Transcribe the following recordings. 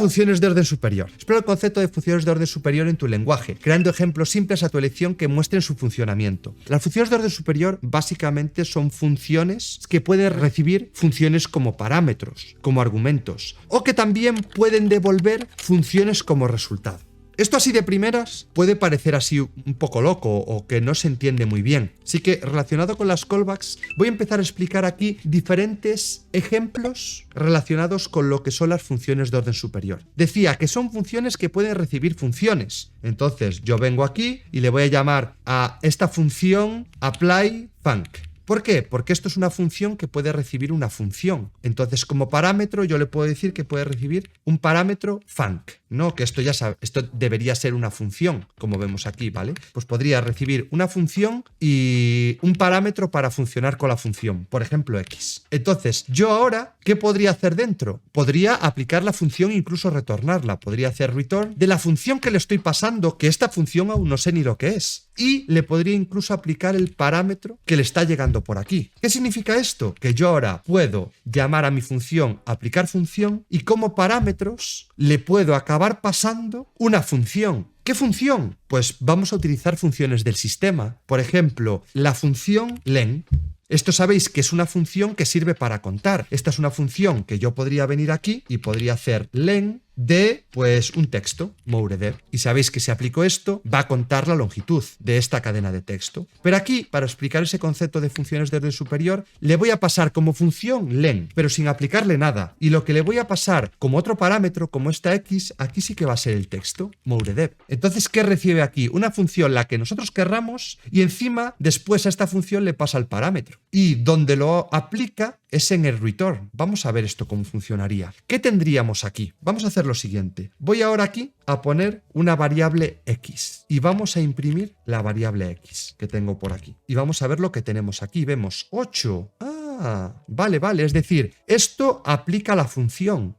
Funciones de orden superior. Explora el concepto de funciones de orden superior en tu lenguaje, creando ejemplos simples a tu elección que muestren su funcionamiento. Las funciones de orden superior básicamente son funciones que pueden recibir funciones como parámetros, como argumentos, o que también pueden devolver funciones como resultado. Esto así de primeras puede parecer así un poco loco o que no se entiende muy bien. Así que relacionado con las callbacks voy a empezar a explicar aquí diferentes ejemplos relacionados con lo que son las funciones de orden superior. Decía que son funciones que pueden recibir funciones. Entonces yo vengo aquí y le voy a llamar a esta función applyFunc. ¿Por qué? Porque esto es una función que puede recibir una función. Entonces, como parámetro, yo le puedo decir que puede recibir un parámetro func. No, que esto ya sabe, esto debería ser una función, como vemos aquí, ¿vale? Pues podría recibir una función y un parámetro para funcionar con la función, por ejemplo, x. Entonces, yo ahora, ¿qué podría hacer dentro? Podría aplicar la función e incluso retornarla. Podría hacer return de la función que le estoy pasando, que esta función aún no sé ni lo que es. Y le podría incluso aplicar el parámetro que le está llegando por aquí. ¿Qué significa esto? Que yo ahora puedo llamar a mi función aplicar función y como parámetros le puedo acabar pasando una función. ¿Qué función? Pues vamos a utilizar funciones del sistema. Por ejemplo, la función len. Esto sabéis que es una función que sirve para contar. Esta es una función que yo podría venir aquí y podría hacer len de, pues, un texto, mouredeb. Y sabéis que si aplico esto, va a contar la longitud de esta cadena de texto. Pero aquí, para explicar ese concepto de funciones de orden superior, le voy a pasar como función len, pero sin aplicarle nada. Y lo que le voy a pasar como otro parámetro, como esta x, aquí sí que va a ser el texto, mouredeb. Entonces, ¿qué recibe aquí? Una función la que nosotros querramos y encima, después a esta función le pasa el parámetro. Y donde lo aplica es en el return. Vamos a ver esto cómo funcionaría. ¿Qué tendríamos aquí? Vamos a hacer lo siguiente. Voy ahora aquí a poner una variable x y vamos a imprimir la variable x que tengo por aquí. Y vamos a ver lo que tenemos aquí. Vemos 8. Vale, es decir, esto aplica la función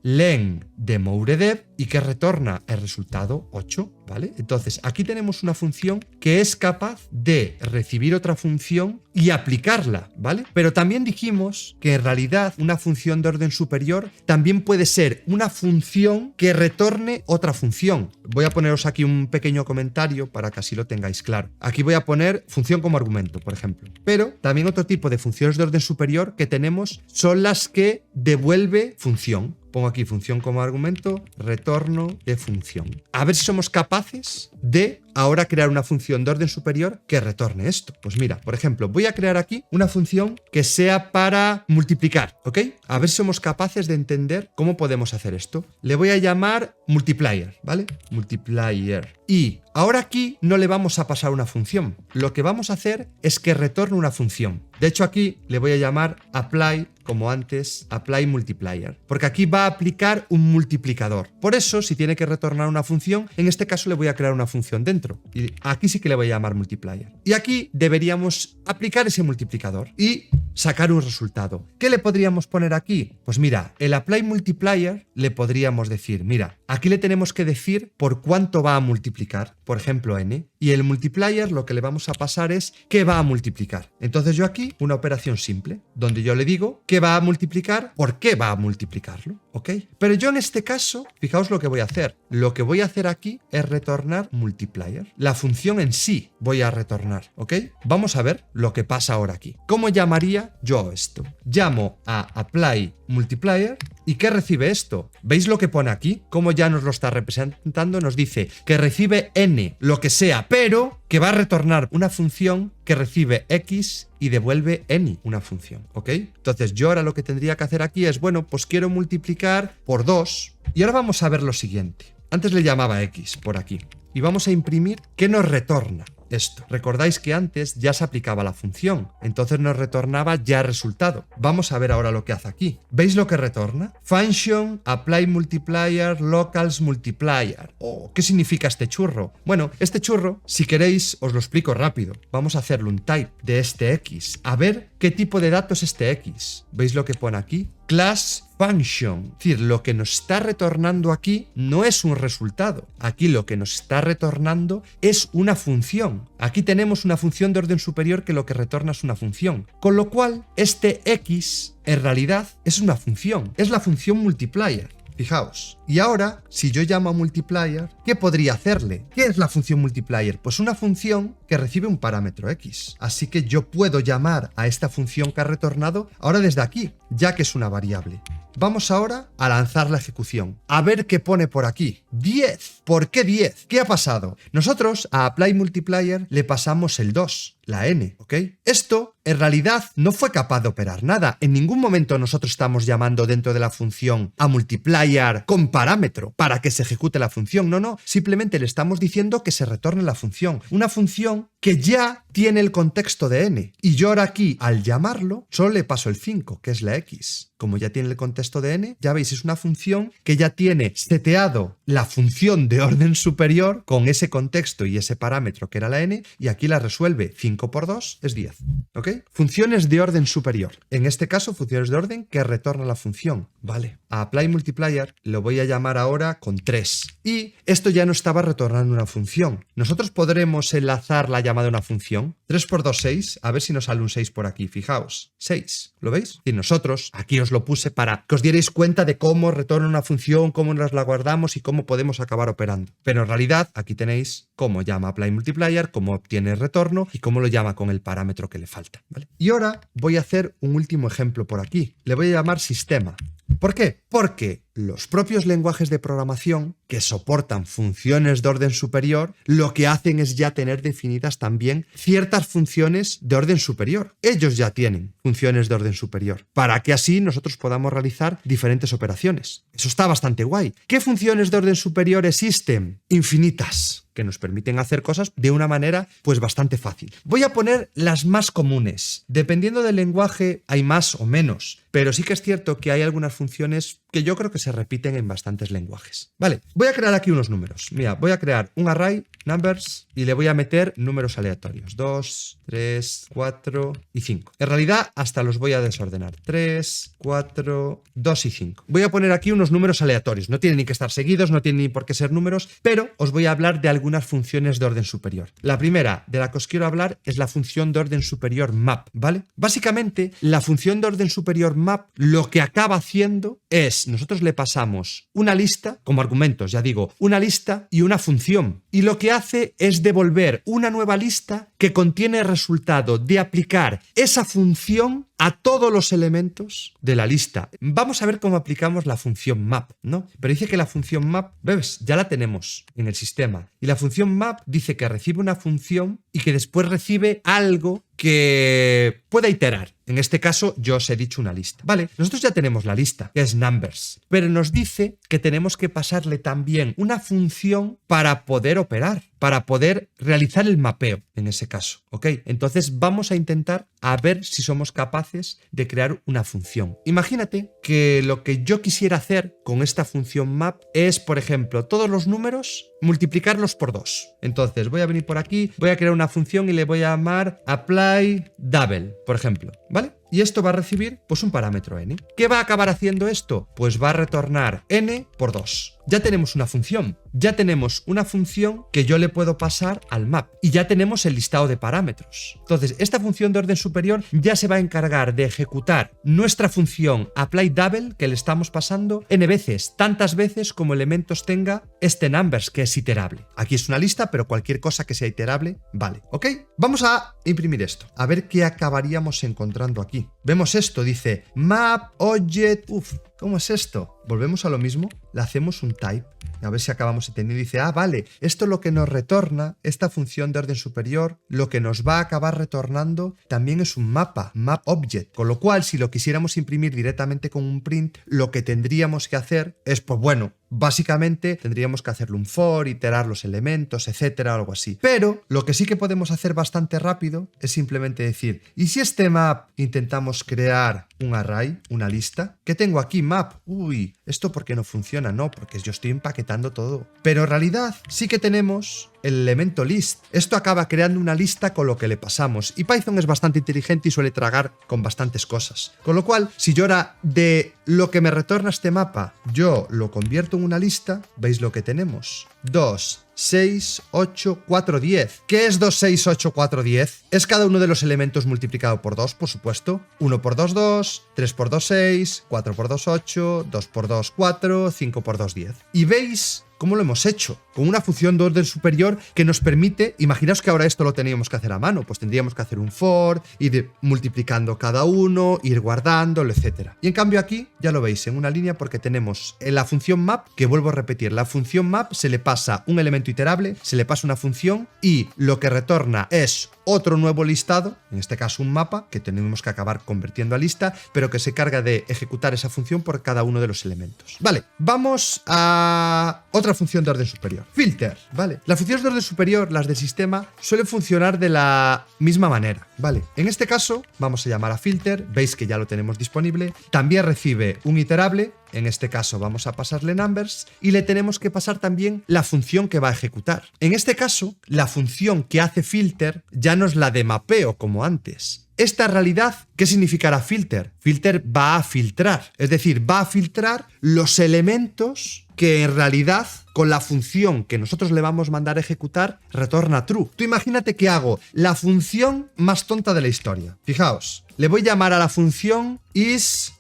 len de mouredeb y que retorna el resultado 8, ¿vale? Entonces, aquí tenemos una función que es capaz de recibir otra función y aplicarla, ¿vale? Pero también dijimos que en realidad una función de orden superior también puede ser una función que retorne otra función. Voy a poneros aquí un pequeño comentario para que así lo tengáis claro. Aquí voy a poner función como argumento, por ejemplo. Pero también otro tipo de funciones de orden superior que tenemos son las que devuelve función. Pongo aquí función como argumento, retorno de función. A ver si somos capaces de ahora crear una función de orden superior que retorne esto. Pues mira, por ejemplo, voy a crear aquí una función que sea para multiplicar, ¿ok? A ver si somos capaces de entender cómo podemos hacer esto. Le voy a llamar multiplier, ¿vale? Multiplier. Y ahora aquí no le vamos a pasar una función. Lo que vamos a hacer es que retorne una función. De hecho, aquí le voy a llamar apply, como antes, apply multiplier. Porque aquí va a aplicar un multiplicador. Por eso, si tiene que retornar una función, en este caso le voy a crear una función dentro. Y aquí sí que le voy a llamar multiplier. Y aquí deberíamos aplicar ese multiplicador y sacar un resultado. ¿Qué le podríamos poner aquí? Pues mira, el apply multiplier le podríamos decir, mira, aquí le tenemos que decir por cuánto va a multiplicar, por ejemplo n, y el multiplier lo que le vamos a pasar es qué va a multiplicar. Entonces yo aquí una operación simple, donde yo le digo qué va a multiplicar, por qué va a multiplicarlo, ¿ok? Pero yo en este caso, fijaos lo que voy a hacer. Lo que voy a hacer aquí es retornar multiplier. La función en sí voy a retornar, ¿ok? Vamos a ver lo que pasa ahora aquí. ¿Cómo llamaría yo esto? Llamo a apply multiplier y ¿qué recibe esto? ¿Veis lo que pone aquí? Como ya nos lo está representando, nos dice que recibe n, lo que sea, pero que va a retornar una función que recibe x y devuelve n, una función, ¿ok? Entonces yo ahora lo que tendría que hacer aquí es, bueno, pues quiero multiplicar por 2 y ahora vamos a ver lo siguiente. Antes le llamaba x por aquí y vamos a imprimir qué nos retorna esto. Recordáis que antes ya se aplicaba la función, entonces nos retornaba ya el resultado. Vamos a ver ahora lo que hace aquí. ¿Veis lo que retorna? Function apply multiplier locals multiplier. Oh, ¿qué significa este churro? Bueno, este churro, si queréis, os lo explico rápido. Vamos a hacerle un type de este x. A ver qué tipo de datos es este x. ¿Veis lo que pone aquí? Class function. Es decir, lo que nos está retornando aquí no es un resultado. Aquí lo que nos está retornando es una función. Aquí tenemos una función de orden superior que lo que retorna es una función. Con lo cual, este x en realidad es una función. Es la función multiplier. Fijaos. Y ahora, si yo llamo a multiplier, ¿qué podría hacerle? ¿Qué es la función multiplier? Pues una función que recibe un parámetro x. Así que yo puedo llamar a esta función que ha retornado ahora desde aquí, ya que es una variable. Vamos ahora a lanzar la ejecución. A ver qué pone por aquí. 10. ¿Por qué 10? ¿Qué ha pasado? Nosotros a apply multiplier le pasamos el 2, la n, ¿ok? Esto en realidad no fue capaz de operar nada. En ningún momento nosotros estamos llamando dentro de la función a multiplier con parámetro para que se ejecute la función. No. Simplemente le estamos diciendo que se retorne la función. Una función que ya tiene el contexto de n. Y yo ahora aquí, al llamarlo, solo le paso el 5, que es la x. Como ya tiene el contexto de n, ya veis, es una función que ya tiene seteado la función de orden superior con ese contexto y ese parámetro que era la n, y aquí la resuelve. 5 por 2 es 10. ¿Ok? Funciones de orden superior. En este caso, funciones de orden que retorna la función. Vale. A apply multiplier lo voy a llamar ahora con 3. Y esto ya no estaba retornando una función. Nosotros podremos enlazar la llamada a una función. 3 por 2, 6. A ver si nos sale un 6 por aquí. Fijaos. 6. ¿Lo veis? Y nosotros, aquí os lo puse para que os dierais cuenta de cómo retorna una función, cómo nos la guardamos y cómo podemos acabar operando. Pero en realidad, aquí tenéis cómo llama apply multiplier, cómo obtiene el retorno y cómo lo llama con el parámetro que le falta. ¿Vale? Y ahora voy a hacer un último ejemplo por aquí. Le voy a llamar sistema. ¿Por qué? Porque los propios lenguajes de programación que soportan funciones de orden superior, lo que hacen es ya tener definidas también ciertas funciones de orden superior. Ellos ya tienen funciones de orden superior, para que así nosotros podamos realizar diferentes operaciones. Eso está bastante guay. ¿Qué funciones de orden superior existen? Infinitas, que nos permiten hacer cosas de una manera pues bastante fácil. Voy a poner las más comunes. Dependiendo del lenguaje hay más o menos, pero sí que es cierto que hay algunas funciones que yo creo que se repiten en bastantes lenguajes. Vale, voy a crear aquí unos números. Mira, voy a crear un array, numbers, y le voy a meter números aleatorios. 2, 3, 4 y 5. En realidad hasta los voy a desordenar. 3, 4, 2 y 5. Voy a poner aquí unos números aleatorios. No tienen ni que estar seguidos, no tienen ni por qué ser números, pero os voy a hablar de algunas funciones de orden superior. La primera de la que os quiero hablar es la función de orden superior map, ¿vale? Básicamente, la función de orden superior map lo que acaba haciendo es, nosotros le pasamos una lista, como argumentos, ya digo, una lista y una función. Y lo que hace es devolver una nueva lista que contiene el resultado de aplicar esa función a todos los elementos de la lista. Vamos a ver cómo aplicamos la función map, ¿no? Pero dice que la función map, ¿ves? Ya la tenemos en el sistema. Y la función map dice que recibe una función y que después recibe algo que pueda iterar. En este caso, yo os he dicho una lista. Vale, nosotros ya tenemos la lista, que es numbers, pero nos dice que tenemos que pasarle también una función para poder operar, para poder realizar el mapeo, en ese caso, ¿ok? Entonces vamos a intentar a ver si somos capaces de crear una función. Imagínate que lo que yo quisiera hacer con esta función map es, por ejemplo, todos los números, multiplicarlos por 2. Entonces voy a venir por aquí, voy a crear una función y le voy a llamar apply double, por ejemplo, ¿vale? Y esto va a recibir pues un parámetro n. ¿Qué va a acabar haciendo esto? Pues va a retornar n por 2. Ya tenemos una función. Ya tenemos una función que yo le puedo pasar al map. Y ya tenemos el listado de parámetros. Entonces, esta función de orden superior ya se va a encargar de ejecutar nuestra función apply double que le estamos pasando n veces, tantas veces como elementos tenga este numbers, que es iterable. Aquí es una lista, pero cualquier cosa que sea iterable, vale. ¿Ok? Vamos a imprimir esto. A ver qué acabaríamos encontrando aquí. Vemos esto, dice map object. ¿Cómo es esto? Volvemos a lo mismo, le hacemos un type, a ver si acabamos entendiendo. Dice, vale, esto lo que nos retorna, esta función de orden superior, lo que nos va a acabar retornando también es un mapa, map object, con lo cual si lo quisiéramos imprimir directamente con un print, lo que tendríamos que hacer es, pues bueno, básicamente tendríamos que hacerle un for, iterar los elementos, etcétera, algo así. Pero lo que sí que podemos hacer bastante rápido es simplemente decir, ¿y si este map intentamos crear un array, una lista? ¿Qué tengo aquí? Map. Uy, ¿esto por qué no funciona? No, porque yo estoy empaquetando todo. Pero en realidad sí que tenemos el elemento list. Esto acaba creando una lista con lo que le pasamos. Y Python es bastante inteligente y suele tragar con bastantes cosas. Con lo cual, si yo ahora de lo que me retorna este mapa, yo lo convierto en una lista, ¿veis lo que tenemos? 2, 6, 8, 4, 10. ¿Qué es 2, 6, 8, 4, 10? Es cada uno de los elementos multiplicado por 2, por supuesto. 1 por 2, 2, 3 por 2, 6, 4 por 2, 8, 2 por 2, 4, 5 por 2, 10. Y veis cómo lo hemos hecho, con una función de orden superior que nos permite, imaginaos que ahora esto lo teníamos que hacer a mano, pues tendríamos que hacer un for, ir multiplicando cada uno, ir guardándolo, etc. Y en cambio aquí, ya lo veis, en una línea porque tenemos en la función map, que vuelvo a repetir, la función map se le pasa un elemento iterable, se le pasa una función y lo que retorna es otro nuevo listado, en este caso un mapa, que tenemos que acabar convirtiendo a lista, pero que se carga de ejecutar esa función por cada uno de los elementos. Vale, vamos a otra función de orden superior. Filter, ¿vale? Las funciones de orden superior, las del sistema, suelen funcionar de la misma manera, ¿vale? En este caso, vamos a llamar a filter, veis que ya lo tenemos disponible, también recibe un iterable, en este caso vamos a pasarle numbers y le tenemos que pasar también la función que va a ejecutar. En este caso, la función que hace filter ya no es la de mapeo como antes. Esta realidad, ¿qué significará filter? Filter va a filtrar, es decir, va a filtrar los elementos que en realidad con la función que nosotros le vamos a mandar a ejecutar retorna true. Tú imagínate que hago la función más tonta de la historia. Fijaos, le voy a llamar a la función is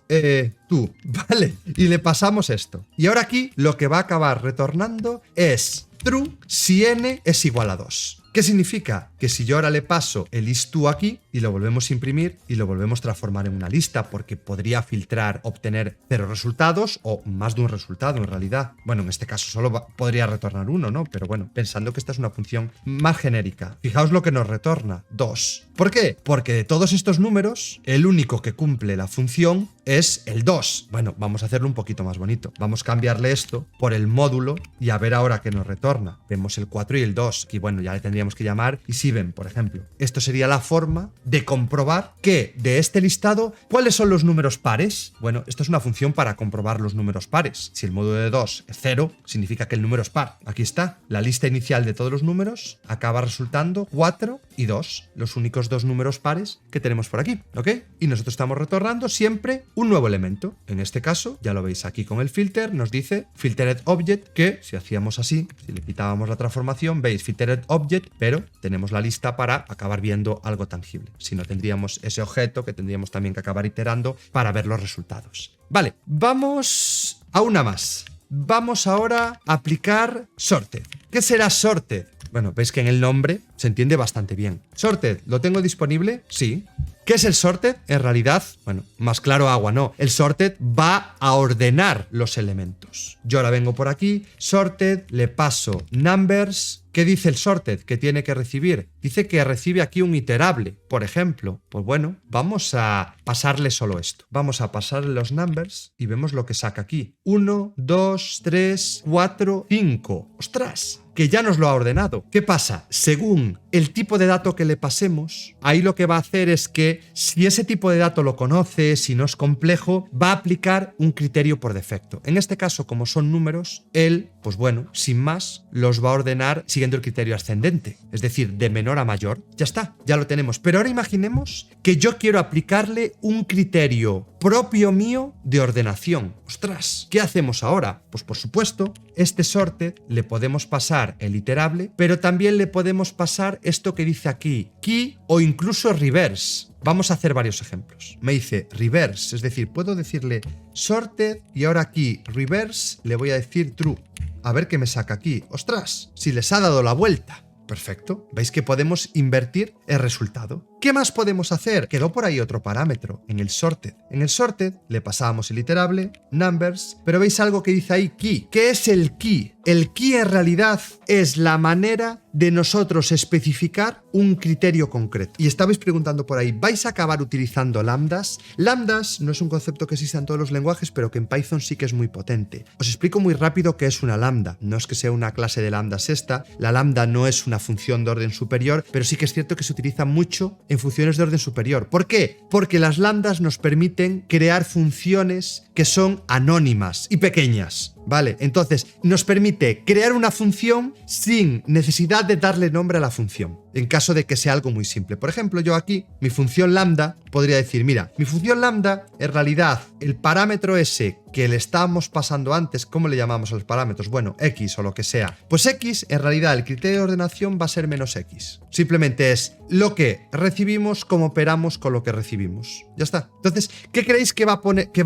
tú, ¿vale? Y le pasamos esto. Y ahora aquí lo que va a acabar retornando es true si n es igual a 2. ¿Qué significa? Que si yo ahora le paso el is2 aquí y lo volvemos a imprimir y lo volvemos a transformar en una lista porque podría filtrar, obtener 0 resultados o más de un resultado en realidad. Bueno, en este caso solo podría retornar 1, ¿no? Pero bueno, pensando que esta es una función más genérica. Fijaos lo que nos retorna, 2. ¿Por qué? Porque de todos estos números, el único que cumple la función es el 2. Bueno, vamos a hacerlo un poquito más bonito. Vamos a cambiarle esto por el módulo y a ver ahora qué nos retorna. Vemos el 4 y el 2, que bueno, ya le tendríamos que llamar EasyEven, por ejemplo. Esto sería la forma de comprobar que de este listado, ¿cuáles son los números pares? Bueno, esto es una función para comprobar los números pares. Si el módulo de 2 es 0, significa que el número es par. Aquí está, la lista inicial de todos los números acaba resultando 4 y 2, los únicos dos números pares que tenemos por aquí, ¿ok? Y nosotros estamos retornando siempre un nuevo elemento. En este caso, ya lo veis aquí con el filter, nos dice filtered object, que si hacíamos así, si le quitábamos la transformación, veis filtered object, pero tenemos la lista para acabar viendo algo tangible. Si no, tendríamos ese objeto que tendríamos también que acabar iterando para ver los resultados. Vale, vamos a una más. Vamos ahora a aplicar sorted. ¿Qué será sorted? Bueno, veis que en el nombre se entiende bastante bien. Sorted, ¿lo tengo disponible? Sí. ¿Qué es el sorted? En realidad, bueno, más claro agua, no. El sorted va a ordenar los elementos. Yo ahora vengo por aquí, sorted, le paso numbers. ¿Qué dice el sorted que tiene que recibir? Dice que recibe aquí un iterable, por ejemplo. Pues bueno, vamos a pasarle solo esto. Vamos a pasarle los numbers y vemos lo que saca aquí. 1, 2, 3, 4, 5. ¡Ostras! Que ya nos lo ha ordenado. ¿Qué pasa? Según el tipo de dato que le pasemos, ahí lo que va a hacer es que si ese tipo de dato lo conoce, si no es complejo, va a aplicar un criterio por defecto. En este caso, como son números, él, pues bueno, sin más, los va a ordenar siguiendo el criterio ascendente, es decir, de menor a mayor. Ya está, ya lo tenemos. Pero ahora imaginemos que yo quiero aplicarle un criterio propio mío de ordenación. ¡Ostras! ¿Qué hacemos ahora? Pues por supuesto, este sorted le podemos pasar el iterable, pero también le podemos pasar esto que dice aquí, key o incluso reverse. Vamos a hacer varios ejemplos. Me dice reverse, es decir, puedo decirle sorted y ahora aquí reverse le voy a decir true. A ver qué me saca aquí. ¡Ostras! Si les ha dado la vuelta. Perfecto. ¿Veis que podemos invertir el resultado? ¿Qué más podemos hacer? Quedó por ahí otro parámetro, en el sorted. En el sorted le pasábamos el iterable, numbers, pero veis algo que dice ahí key. ¿Qué es el key? El key en realidad es la manera de nosotros especificar un criterio concreto. Y estabais preguntando por ahí, ¿vais a acabar utilizando lambdas? Lambdas no es un concepto que exista en todos los lenguajes, pero que en Python sí que es muy potente. Os explico muy rápido qué es una lambda. No es que sea una clase de lambdas esta, la lambda no es una función de orden superior, pero sí que es cierto que se utiliza mucho en funciones de orden superior. ¿Por qué? Porque las lambdas nos permiten crear funciones que son anónimas y pequeñas. Vale, entonces nos permite permite crear una función sin necesidad de darle nombre a la función, en caso de que sea algo muy simple. Por ejemplo, yo aquí, mi función lambda, podría decir, mira, mi función lambda, en realidad, el parámetro ese que le estábamos pasando antes, ¿cómo le llamamos a los parámetros? Bueno, x o lo que sea. Pues x, en realidad, el criterio de ordenación va a ser menos x. Simplemente es lo que recibimos como operamos con lo que recibimos. Ya está. Entonces, ¿qué creéis que va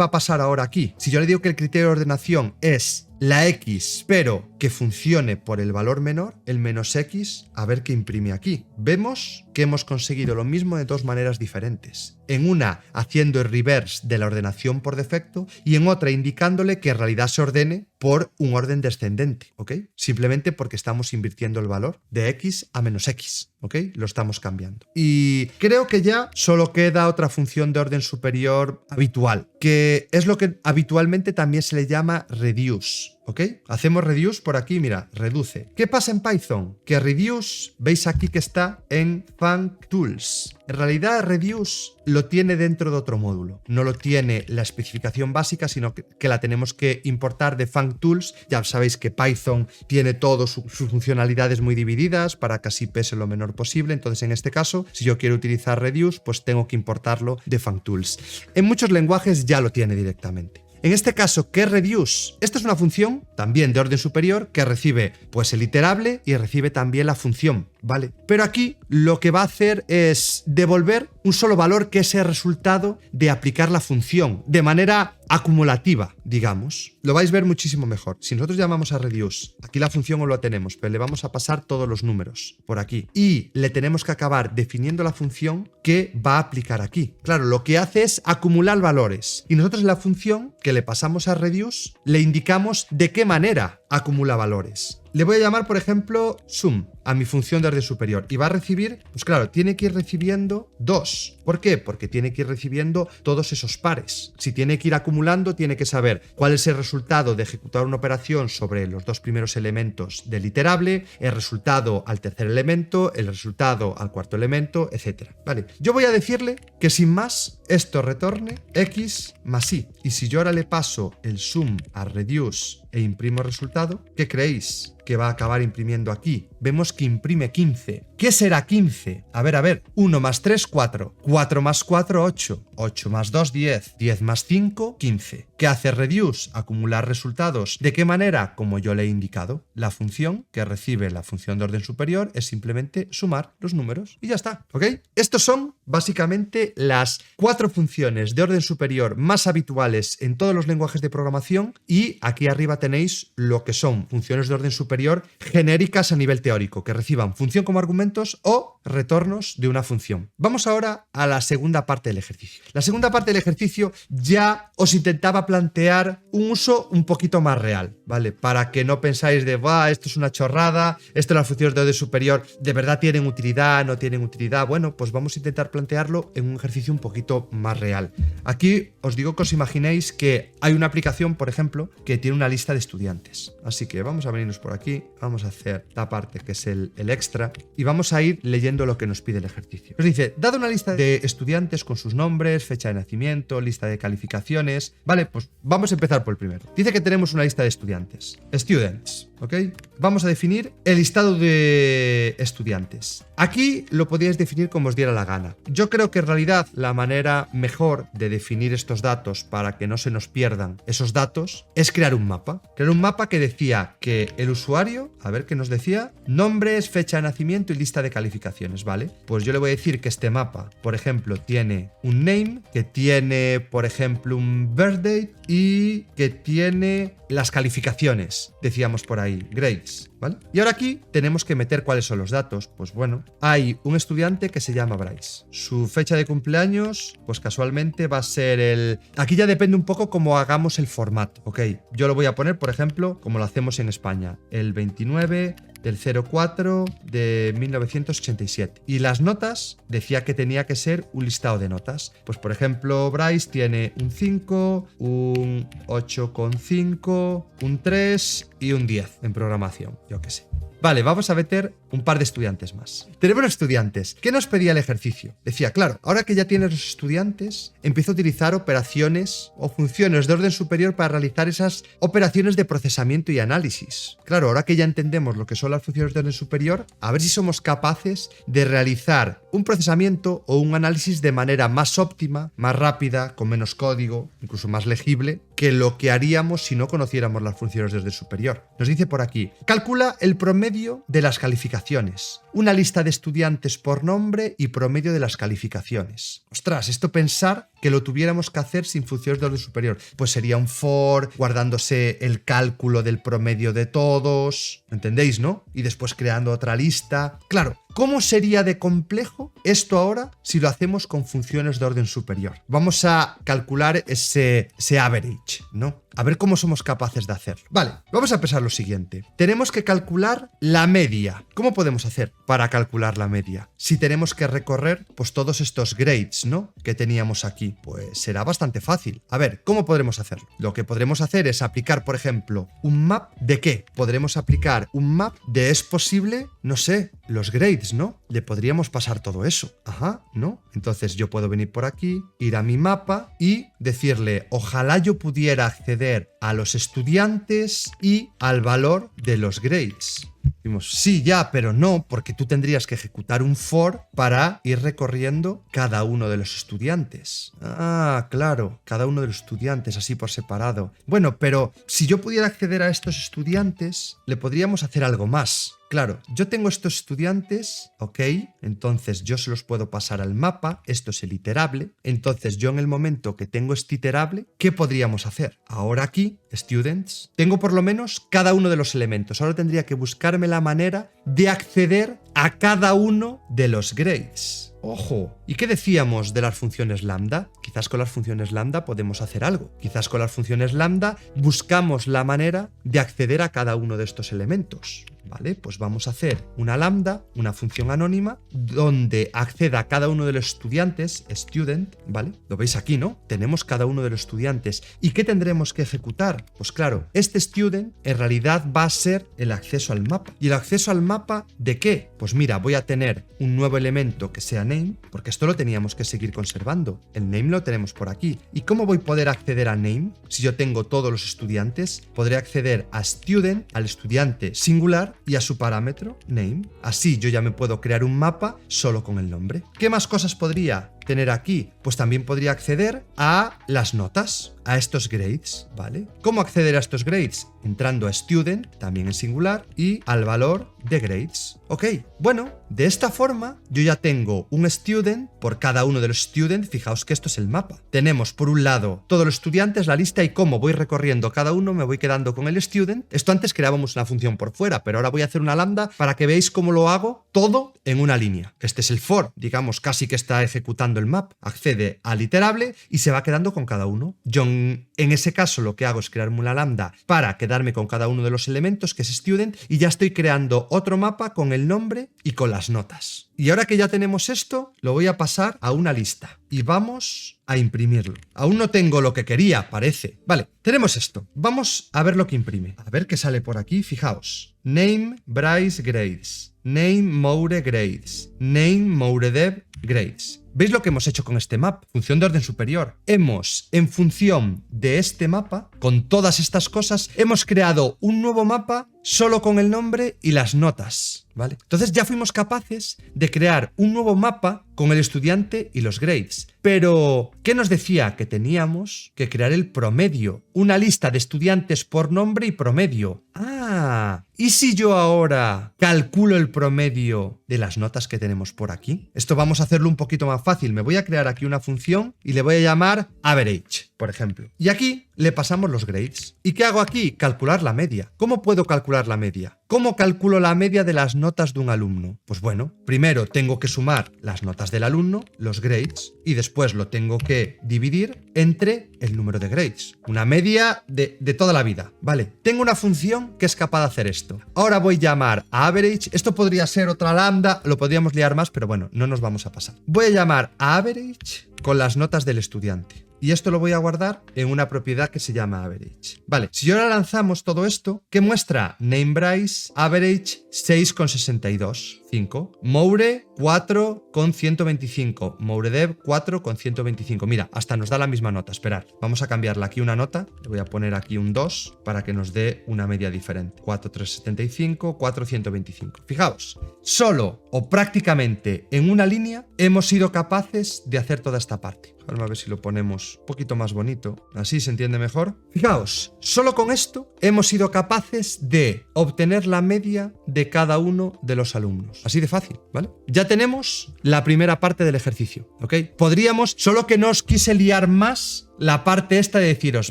a pasar ahora aquí? Si yo le digo que el criterio de ordenación es la x, pero que funcione por el valor menor, el menos x, a ver qué imprime aquí. Vemos que hemos conseguido lo mismo de dos maneras diferentes. En una, haciendo el reverse de la ordenación por defecto, y en otra, indicándole que en realidad se ordene por un orden descendente, ¿ok? Simplemente porque estamos invirtiendo el valor de x a menos x, ¿ok? Lo estamos cambiando. Y creo que ya solo queda otra función de orden superior habitual, que es lo que habitualmente también se le llama reduce, ¿ok? Hacemos reduce por aquí, mira, reduce. ¿Qué pasa en Python? Que reduce, veis aquí que está en functools. En realidad reduce lo tiene dentro de otro módulo. No lo tiene la especificación básica, sino que la tenemos que importar de functools. Ya sabéis que Python tiene todas sus funcionalidades muy divididas para que así pese lo menor posible. Entonces, en este caso, si yo quiero utilizar reduce, pues tengo que importarlo de functools. En muchos lenguajes ya lo tiene directamente. En este caso, ¿qué es reduce? Esta es una función también de orden superior que recibe pues el iterable y recibe también la función, ¿vale? Pero aquí lo que va a hacer es devolver un solo valor que es el resultado de aplicar la función de manera acumulativa, digamos. Lo vais a ver muchísimo mejor. Si nosotros llamamos a reduce, aquí la función no lo tenemos, pero le vamos a pasar todos los números por aquí y le tenemos que acabar definiendo la función que va a aplicar aquí. Claro, lo que hace es acumular valores y nosotros en la función que le pasamos a reduce le indicamos de qué manera acumula valores. Le voy a llamar, por ejemplo, sum a mi función de orden superior y va a recibir, pues claro, tiene que ir recibiendo 2. ¿Por qué? Porque tiene que ir recibiendo todos esos pares. Si tiene que ir acumulando, tiene que saber cuál es el resultado de ejecutar una operación sobre los dos primeros elementos del iterable, el resultado al tercer elemento, el resultado al cuarto elemento, etc. Vale, yo voy a decirle que sin más esto retorne x más y. Y si yo ahora le paso el sum a reduce e imprimo resultado, ¿qué creéis que va a acabar imprimiendo aquí? Vemos que imprime 15. ¿Qué será 15? A ver, 1 más 3, 4. 4 más 4, 8. 8 más 2, 10. 10 más 5, 15. ¿Qué hace reduce? Acumular resultados. ¿De qué manera? Como yo le he indicado. La función que recibe la función de orden superior es simplemente sumar los números y ya está, ¿ok? Estos son básicamente las 4 funciones de orden superior más habituales en todos los lenguajes de programación y aquí arriba tenéis lo que son funciones de orden superior genéricas a nivel teórico, que reciban función como argumentos o retornos de una función. Vamos ahora a la segunda parte del ejercicio. La segunda parte del ejercicio ya os intentaba plantear un uso un poquito más real, ¿vale? Para que no pensáis de, esto es una chorrada, esto las funciones de orden superior de verdad tienen utilidad, no tienen utilidad. Bueno, pues vamos a intentar plantearlo en un ejercicio un poquito más real. Aquí os digo que os imaginéis que hay una aplicación, por ejemplo, que tiene una lista de estudiantes. Así que vamos a venirnos por aquí, vamos a hacer la parte que es el extra y vamos a ir leyendo lo que nos pide el ejercicio. Nos dice, dado una lista de estudiantes con sus nombres, fecha de nacimiento, lista de calificaciones. Vale, pues vamos a empezar por el primero. Dice que tenemos una lista de estudiantes. Students, ¿ok? Vamos a definir el listado de estudiantes. Aquí lo podíais definir como os diera la gana. Yo creo que en realidad la manera mejor de definir estos datos para que no se nos pierdan esos datos es crear un mapa. Crear un mapa que decía que el usuario, a ver qué nos decía, nombres, fecha de nacimiento y lista de calificaciones, ¿vale? Pues yo le voy a decir que este mapa, por ejemplo, tiene un name, que tiene, por ejemplo, un birthday y que tiene las calificaciones, decíamos por ahí, grades, ¿vale? Y ahora aquí tenemos que meter cuáles son los datos. Pues bueno, hay un estudiante que se llama Bryce. Su fecha de cumpleaños, pues casualmente va a ser el... Aquí ya depende un poco cómo hagamos el formato, ¿ok? Yo lo voy a poner, por ejemplo, como lo hacemos en España, el 29 del 04 de 1987. Y las notas decía que tenía que ser un listado de notas. Pues por ejemplo, Bryce tiene un 5, un 8,5, un 3 y un 10 en programación, yo qué sé. Vale, vamos a meter un par de estudiantes más. Tenemos los estudiantes. ¿Qué nos pedía el ejercicio? Decía, claro, ahora que ya tienes los estudiantes, empieza a utilizar operaciones o funciones de orden superior para realizar esas operaciones de procesamiento y análisis. Claro, ahora que ya entendemos lo que son las funciones de orden superior, a ver si somos capaces de realizar un procesamiento o un análisis de manera más óptima, más rápida, con menos código, incluso más legible, que lo que haríamos si no conociéramos las funciones de orden superior. Nos dice por aquí, calcula el promedio de las calificaciones. Una lista de estudiantes por nombre y promedio de las calificaciones. Ostras, esto pensar que lo tuviéramos que hacer sin funciones de orden superior. Pues sería un for, guardándose el cálculo del promedio de todos, ¿entendéis, no? Y después creando otra lista. Claro, ¿cómo sería de complejo esto ahora si lo hacemos con funciones de orden superior? Vamos a calcular ese average, ¿no? A ver cómo somos capaces de hacerlo. Vale, vamos a pensar lo siguiente. Tenemos que calcular la media. ¿Cómo podemos hacer para calcular la media? Si tenemos que recorrer pues todos estos grades, ¿no? Que teníamos aquí. Pues será bastante fácil. A ver, ¿cómo podremos hacerlo? Lo que podremos hacer es aplicar, por ejemplo, un map de ¿qué? Podremos aplicar un map de es posible, no sé, los grades, ¿no? Le podríamos pasar todo eso. Ajá, ¿no? Entonces yo puedo venir por aquí, ir a mi mapa y decirle, ojalá yo pudiera acceder a los estudiantes y al valor de los grades. Decimos, sí, ya, pero no, porque tú tendrías que ejecutar un for para ir recorriendo cada uno de los estudiantes. Ah, claro, cada uno de los estudiantes, así por separado. Bueno, pero si yo pudiera acceder a estos estudiantes, le podríamos hacer algo más. Claro, yo tengo estos estudiantes, ¿ok? Entonces yo se los puedo pasar al mapa, esto es el iterable. Entonces yo en el momento que tengo este iterable, ¿qué podríamos hacer? Ahora aquí, students, tengo por lo menos cada uno de los elementos. Ahora tendría que buscarme la manera de acceder a cada uno de los grades. Ojo, ¿y qué decíamos de las funciones lambda? Quizás con las funciones lambda podemos hacer algo. Quizás con las funciones lambda buscamos la manera de acceder a cada uno de estos elementos. ¿Vale? Pues vamos a hacer una lambda, una función anónima, donde acceda a cada uno de los estudiantes, student, ¿vale? Lo veis aquí, ¿no? Tenemos cada uno de los estudiantes. ¿Y qué tendremos que ejecutar? Pues claro, este student en realidad va a ser el acceso al mapa. ¿Y el acceso al mapa de qué? Pues mira, voy a tener un nuevo elemento que sea name, porque esto lo teníamos que seguir conservando. El name lo tenemos por aquí. ¿Y cómo voy a poder acceder a name? Si yo tengo todos los estudiantes, podré acceder a student, al estudiante singular, y a su parámetro, name. Así yo ya me puedo crear un mapa solo con el nombre. ¿Qué más cosas podría tener aquí? Pues también podría acceder a las notas, a estos grades, ¿vale? ¿Cómo acceder a estos grades? Entrando a student, también en singular, y al valor de grades. Ok, bueno, de esta forma yo ya tengo un student por cada uno de los students. Fijaos que esto es el mapa. Tenemos por un lado todos los estudiantes, la lista, y cómo voy recorriendo cada uno, me voy quedando con el student. Esto antes creábamos una función por fuera, pero ahora voy a hacer una lambda para que veáis cómo lo hago todo en una línea. Este es el for, digamos, casi que está ejecutando el map. Accede al iterable y se va quedando con cada uno. Yo en ese caso lo que hago es crearme una lambda para quedarme con cada uno de los elementos, que es student, y ya estoy creando otro mapa con el nombre y con las notas. Y ahora que ya tenemos esto, lo voy a pasar a una lista y vamos a imprimirlo. Aún no tengo lo que quería, parece. Vale, tenemos esto. Vamos a ver lo que imprime. A ver qué sale por aquí. Fijaos. Name Bryce Grades. Name Moure Grades. Name Mouredev Grades. ¿Veis lo que hemos hecho con este map? Función de orden superior. Hemos, en función de este mapa, con todas estas cosas, hemos creado un nuevo mapa solo con el nombre y las notas, ¿vale? Entonces ya fuimos capaces de crear un nuevo mapa con el estudiante y los grades. Pero, ¿qué nos decía? Que teníamos que crear el promedio. Una lista de estudiantes por nombre y promedio. Ah, ¿y si yo ahora calculo el promedio de las notas que tenemos por aquí? Esto vamos a hacerlo un poquito más fácil. Me voy a crear aquí una función y le voy a llamar average, por ejemplo. Y aquí le pasamos los grades. ¿Y qué hago aquí? Calcular la media. ¿Cómo puedo calcular la media? ¿Cómo calculo la media de las notas de un alumno? Pues bueno, primero tengo que sumar las notas del alumno, los grades, y después lo tengo que dividir entre el número de grades. Una media de toda la vida, ¿vale? Tengo una función que es capaz de hacer esto. Ahora voy a llamar a average. Esto podría ser otra lambda, lo podríamos liar más, pero bueno, no nos vamos a pasar. Voy a llamar a average con las notas del estudiante. Y esto lo voy a guardar en una propiedad que se llama average. Vale, si ahora lanzamos todo esto, ¿qué muestra? NameBrice average 6,62. 5. Moure 4,125. MoureDev 4,125. Mira, hasta nos da la misma nota. Esperad, vamos a cambiarle aquí una nota. Le voy a poner aquí un 2 para que nos dé una media diferente. 4,375, 4,125. Fijaos, solo o prácticamente en una línea hemos sido capaces de hacer toda esta parte. Vamos a ver si lo ponemos un poquito más bonito. Así se entiende mejor. Fijaos, solo con esto hemos sido capaces de obtener la media de cada uno de los alumnos. Así de fácil, ¿vale? Ya tenemos la primera parte del ejercicio, ¿ok? Podríamos, solo que no os quise liar más la parte esta de deciros,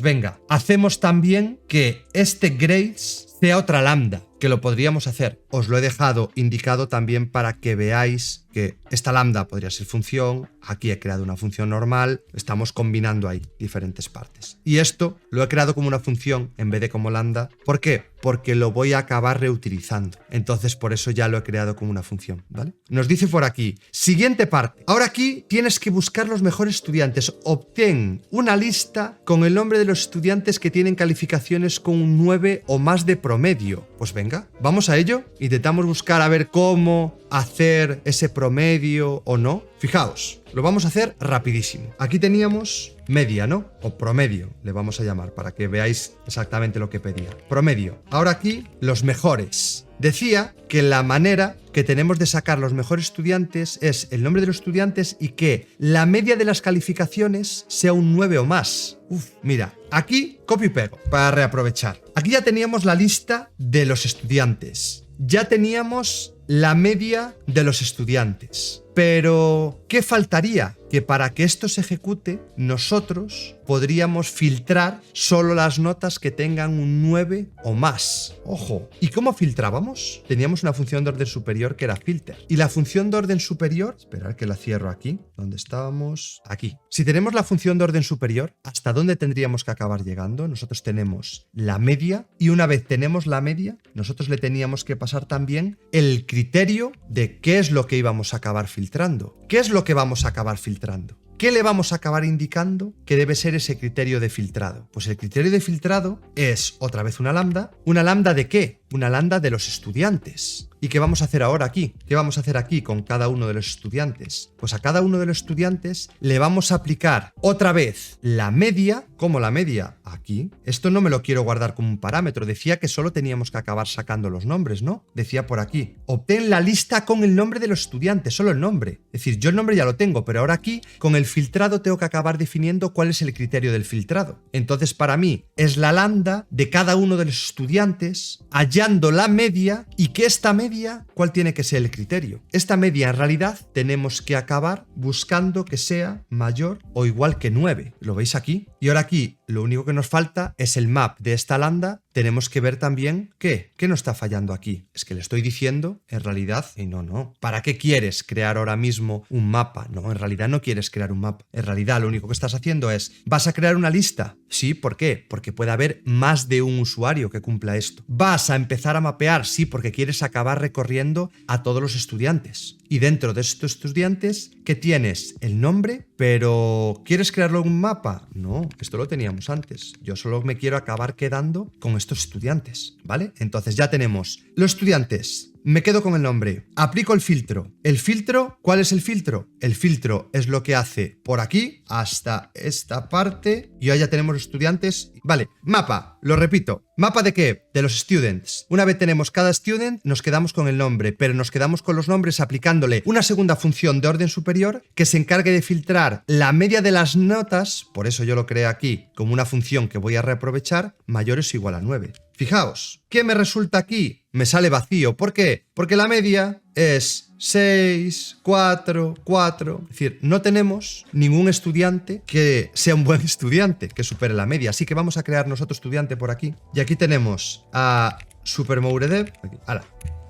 venga, hacemos también que este grades sea otra lambda, que lo podríamos hacer. Os lo he dejado indicado también para que veáis que esta lambda podría ser función, aquí he creado una función normal, estamos combinando ahí diferentes partes. Y esto lo he creado como una función en vez de como lambda. ¿Por qué? Porque lo voy a acabar reutilizando. Entonces por eso ya lo he creado como una función, ¿vale? Nos dice por aquí, siguiente parte. Ahora aquí tienes que buscar los mejores estudiantes. Obtén una lista con el nombre de los estudiantes que tienen calificaciones con un 9 o más de promedio. Pues venga, vamos a ello. Intentamos buscar a ver cómo hacer ese promedio o no. Fijaos, lo vamos a hacer rapidísimo. Aquí teníamos media, ¿no? O promedio, le vamos a llamar para que veáis exactamente lo que pedía. Promedio. Ahora aquí, los mejores. Decía que la manera que tenemos de sacar los mejores estudiantes es el nombre de los estudiantes y que la media de las calificaciones sea un 9 o más. Mira, aquí copio y pego para reaprovechar. Aquí ya teníamos la lista de los estudiantes. Ya teníamos la media de los estudiantes. Pero, ¿qué faltaría? Que para que esto se ejecute, nosotros podríamos filtrar solo las notas que tengan un 9 o más. Ojo. ¿Y cómo filtrábamos? Teníamos una función de orden superior que era filter. Y la función de orden superior, esperad que la cierro aquí, ¿dónde estábamos? Aquí. Si tenemos la función de orden superior, ¿hasta dónde tendríamos que acabar llegando? Nosotros tenemos la media y una vez tenemos la media, nosotros le teníamos que pasar también el criterio de qué es lo que íbamos a acabar filtrando. ¿Qué es lo que vamos a acabar filtrando? ¿Qué le vamos a acabar indicando que debe ser ese criterio de filtrado? Pues el criterio de filtrado es otra vez una lambda. ¿Una lambda de qué? Una lambda de los estudiantes. ¿Y qué vamos a hacer ahora aquí? ¿Qué vamos a hacer aquí con cada uno de los estudiantes? Pues a cada uno de los estudiantes le vamos a aplicar otra vez la media. ¿Cómo la media? Aquí. Esto no me lo quiero guardar como un parámetro. Decía que solo teníamos que acabar sacando los nombres, ¿no? Decía por aquí. Obtén la lista con el nombre de los estudiantes, solo el nombre. Es decir, yo el nombre ya lo tengo, pero ahora aquí con el filtrado tengo que acabar definiendo cuál es el criterio del filtrado. Entonces para mí es la lambda de cada uno de los estudiantes hallando la media y que esta media, ¿cuál tiene que ser el criterio? Esta media en realidad tenemos que acabar buscando que sea mayor o igual que 9. ¿Lo veis aquí? Y ahora aquí lo único que nos falta es el map de esta lambda. Tenemos que ver también ¿qué no está fallando aquí? Es que le estoy diciendo en realidad y no. ¿Para qué quieres crear ahora mismo un mapa? No, en realidad no quieres crear un mapa. En realidad lo único que estás haciendo es ¿vas a crear una lista? Sí, ¿por qué? Porque puede haber más de un usuario que cumpla esto. ¿Vas a empezar a mapear? Sí, porque quieres acabar recorriendo a todos los estudiantes. Y dentro de estos estudiantes, ¿qué tienes? El nombre, pero ¿quieres crearlo en un mapa? No, esto lo teníamos antes. Yo solo me quiero acabar quedando con estos estudiantes, ¿vale? Entonces ya tenemos los estudiantes. Me quedo con el nombre. Aplico el filtro. ¿El filtro? ¿Cuál es el filtro? El filtro es lo que hace por aquí hasta esta parte. Y ahí ya tenemos los estudiantes. Vale, mapa. Lo repito. ¿Mapa de qué? De los students. Una vez tenemos cada student, nos quedamos con el nombre, pero nos quedamos con los nombres aplicándole una segunda función de orden superior que se encargue de filtrar la media de las notas, por eso yo lo creé aquí como una función que voy a reaprovechar, mayores o igual a 9. Fijaos, ¿qué me resulta aquí? Me sale vacío. ¿Por qué? Porque la media es 6, 4, 4. Es decir, no tenemos ningún estudiante que sea un buen estudiante, que supere la media. Así que vamos a crearnos otro estudiante por aquí. Y aquí tenemos a SuperMoureDev.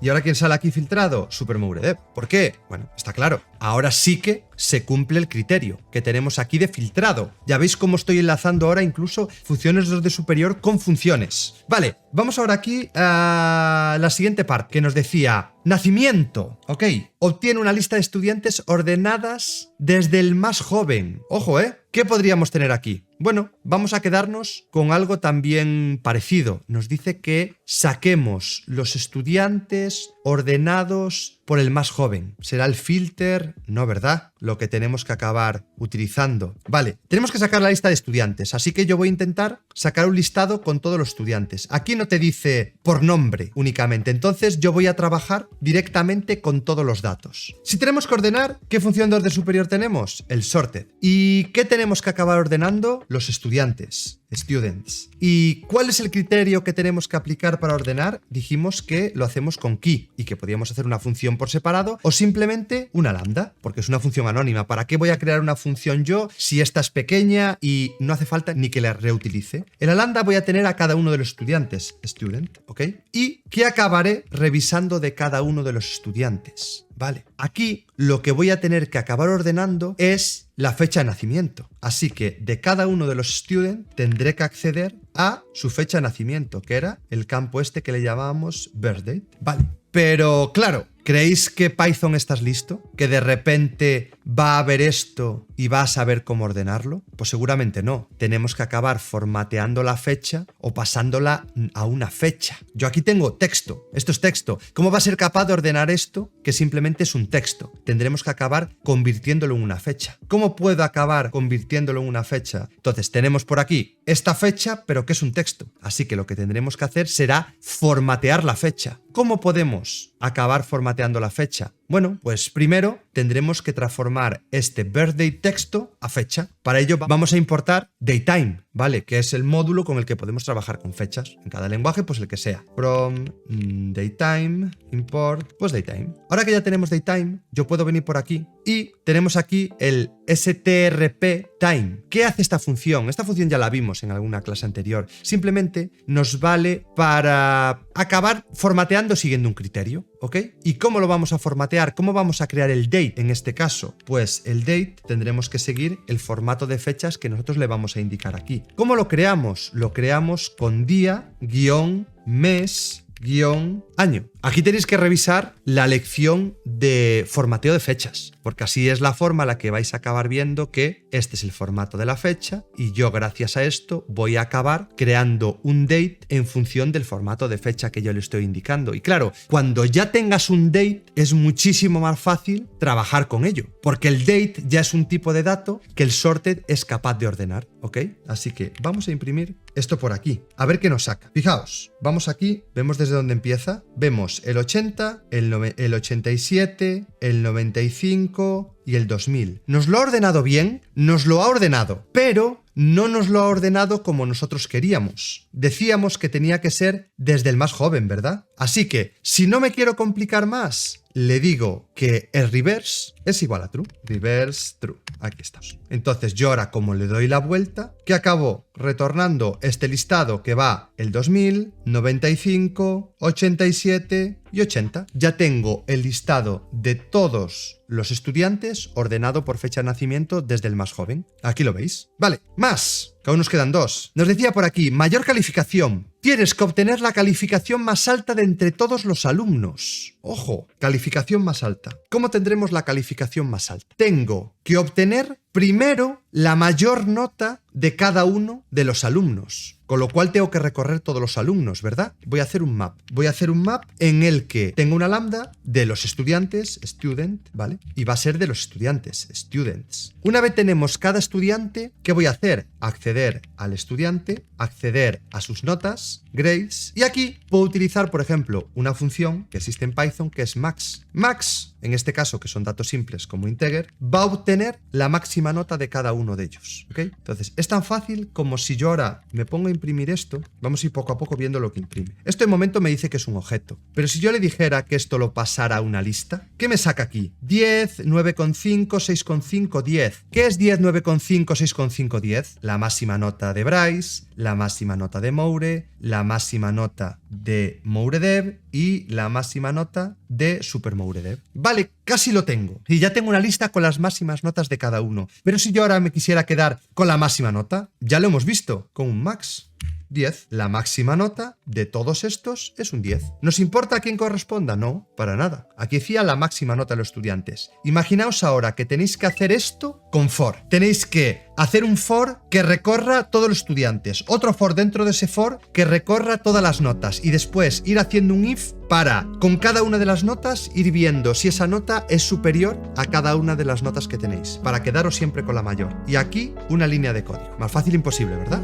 Y ahora, ¿quién sale aquí filtrado? SuperMoureDev. ¿Por qué? Bueno, está claro. ahora sí que se cumple el criterio que tenemos aquí de filtrado. Ya veis cómo estoy enlazando ahora incluso funciones de orden superior con funciones. Vale, vamos ahora aquí a la siguiente parte que nos decía nacimiento. Ok, obtiene una lista de estudiantes ordenadas desde el más joven. Ojo, ¿qué podríamos tener aquí? Bueno, vamos a quedarnos con algo también parecido. Nos dice que saquemos los estudiantes ordenados por el más joven. ¿Será el filter? No, ¿verdad? Lo que tenemos que acabar utilizando. Vale, tenemos que sacar la lista de estudiantes, así que yo voy a intentar sacar un listado con todos los estudiantes. Aquí no te dice por nombre únicamente, entonces yo voy a trabajar directamente con todos los datos. Si tenemos que ordenar, ¿qué función de orden superior tenemos? El sorted. ¿Y qué tenemos que acabar ordenando? Los estudiantes. Students. ¿Y cuál es el criterio que tenemos que aplicar para ordenar? Dijimos que lo hacemos con key y que podíamos hacer una función por separado o simplemente una lambda, porque es una función anónima. ¿Para qué voy a crear una función yo si esta es pequeña y no hace falta ni que la reutilice? En la lambda voy a tener a cada uno de los estudiantes, student, ¿ok? Y que acabaré revisando de cada uno de los estudiantes. Vale, aquí lo que voy a tener que acabar ordenando es la fecha de nacimiento. Así que de cada uno de los students tendré que acceder a su fecha de nacimiento, que era el campo este que le llamábamos birthdate. Vale, pero claro, ¿creéis que Python estás listo? ¿Que de repente va a ver esto y va a saber cómo ordenarlo? Pues seguramente no. Tenemos que acabar formateando la fecha o pasándola a una fecha. Yo aquí tengo texto. Esto es texto. ¿Cómo va a ser capaz de ordenar esto que simplemente es un texto? Tendremos que acabar convirtiéndolo en una fecha. ¿Cómo puedo acabar convirtiéndolo en una fecha? Entonces tenemos por aquí esta fecha, pero que es un texto. Así que lo que tendremos que hacer será formatear la fecha. ¿Cómo podemos acabar formateando la fecha? Bueno, pues primero tendremos que transformar este birthday texto a fecha. Para ello vamos a importar datetime, ¿vale? Que es el módulo con el que podemos trabajar con fechas. En cada lenguaje, pues el que sea. From datetime, import, pues datetime. Ahora que ya tenemos datetime, yo puedo venir por aquí y tenemos aquí el strp time. ¿Qué hace esta función? Esta función ya la vimos en alguna clase anterior. Simplemente nos vale para acabar formateando siguiendo un criterio, ¿ok? ¿Y cómo lo vamos a formatear? ¿Cómo vamos a crear el date en este caso? Pues el date tendremos que seguir el formato de fechas que nosotros le vamos a indicar aquí. ¿Cómo lo creamos? Lo creamos con día, mes, año. Aquí tenéis que revisar la lección de formateo de fechas, porque así es la forma en la que vais a acabar viendo que este es el formato de la fecha y yo gracias a esto voy a acabar creando un date en función del formato de fecha que yo le estoy indicando. Y claro, cuando ya tengas un date es muchísimo más fácil trabajar con ello, porque el date ya es un tipo de dato que el sorted es capaz de ordenar, ¿ok? Así que vamos a imprimir esto por aquí, a ver qué nos saca. Fijaos, vamos aquí, vemos desde dónde empieza, vemos el 80, el 87, el 95 y el 2000. ¿Nos lo ha ordenado bien? Nos lo ha ordenado, pero no nos lo ha ordenado como nosotros queríamos. Decíamos que tenía que ser desde el más joven, ¿verdad? Así que, si no me quiero complicar más, le digo que el reverse es igual a true. Reverse true. Aquí estamos. Entonces yo ahora, como le doy la vuelta, que acabo retornando este listado que va el 2000, 95, 87 y 80. Ya tengo el listado de todos los estudiantes ordenado por fecha de nacimiento desde el más joven. Aquí lo veis. Vale, más. Que aún nos quedan dos. Nos decía por aquí, mayor calificación. Tienes que obtener la calificación más alta de entre todos los alumnos. Ojo, calificación más alta. ¿Cómo tendremos la calificación más alta? Tengo que obtener primero la mayor nota de cada uno de los alumnos. Con lo cual tengo que recorrer todos los alumnos, ¿verdad? Voy a hacer un map. Voy a hacer un map en el que tengo una lambda de los estudiantes, student, ¿vale? Y va a ser de los estudiantes, students. Una vez tenemos cada estudiante, ¿qué voy a hacer? Acceder al estudiante, acceder a sus notas, grades, y aquí puedo utilizar, por ejemplo, una función que existe en Python que es max. Max, en este caso, que son datos simples como integer, va a obtener la máxima nota de cada uno de ellos, ¿ok? Entonces, es tan fácil como si yo ahora me pongo a imprimir esto, vamos a ir poco a poco viendo lo que imprime. Esto de momento me dice que es un objeto, pero si yo le dijera que esto lo pasara a una lista, ¿qué me saca aquí? 10, 9,5, 6,5, 10. ¿Qué es 10, 9,5, 6,5, 10? La máxima nota de Bryce, la máxima nota de Moure, la máxima nota de MoureDev y la máxima nota de SuperMoureDev. Vale, casi lo tengo. Y ya tengo una lista con las máximas notas de cada uno. Pero si yo ahora me quisiera quedar con la máxima nota, ya lo hemos visto, con un max. 10. La máxima nota de todos estos es un 10. ¿Nos importa a quién corresponda? No, para nada. Aquí decía la máxima nota de los estudiantes. Imaginaos ahora que tenéis que hacer esto con for. Tenéis que hacer un for que recorra todos los estudiantes, otro for dentro de ese for que recorra todas las notas y después ir haciendo un if para, con cada una de las notas, ir viendo si esa nota es superior a cada una de las notas que tenéis, para quedaros siempre con la mayor. Y aquí una línea de código. Más fácil imposible, ¿verdad?